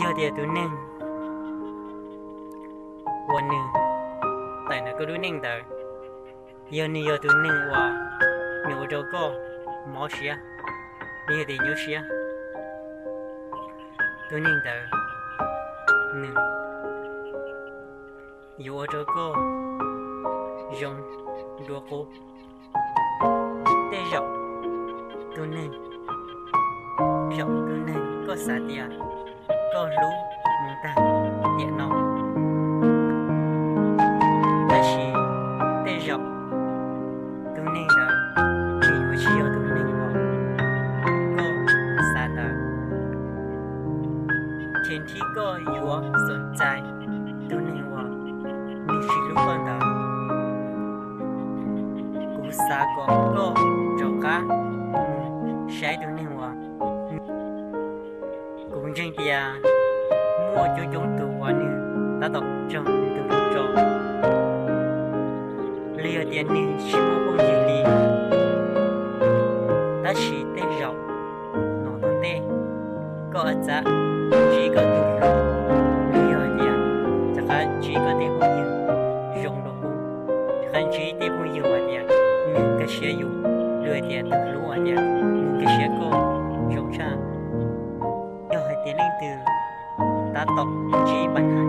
giờ thì tụi nângวันหนึ่งแต่น่ะก็รู้นิ่งแต่giờ này giờ tụi nângว่ามีโอโจก็หมอเสียนี่ก็ดีนิ้วเสียตụi nângแต่หนึ่งอยู่โอโจก็ยงดัวกูแต่หยอกตụi nângหยอกtụi nângก็สาเดียก็รู้มึงตาเดี๋ยวน้องแต่ชีแต่หยอกตรงนี้นะมีหัวเชียวตรงนี้ว่าก็สาดาเทียนที่ก็อยู่สนใจตรงนี้ว่ามีชีรู้กันดากูสาก็จบกันใช้ตรงนี้ว่ากูยังเดียมัวจุดตัวนึงตาตกจงตัวจงเลียเดียนนึงชิมวงยีลีตาชีเตจอกนอนเตก็อาจจะจีก็ตุลเลียเดียจะขันจีก็เตพงยืยงโลกูจะขันจีเตพงยืวันเดียมึงก็เชียอยู่เลียเดียตุลวันเดียมึงก็เชียก็ยงชาย่อให้เตียนนึงตือตาตกจีปัญหา